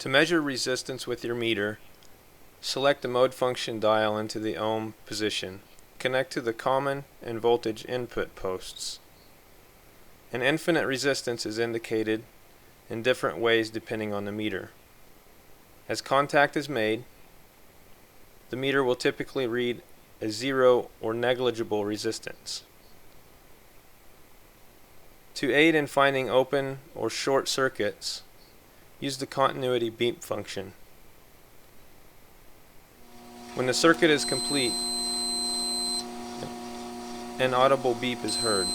To measure resistance with your meter, select the mode function dial into the ohm position. Connect to the common and voltage input posts. An infinite resistance is indicated in different ways depending on the meter. As contact is made, the meter will typically read a zero or negligible resistance. To aid in finding open or short circuits, use the continuity beep function. When the circuit is complete, an audible beep is heard.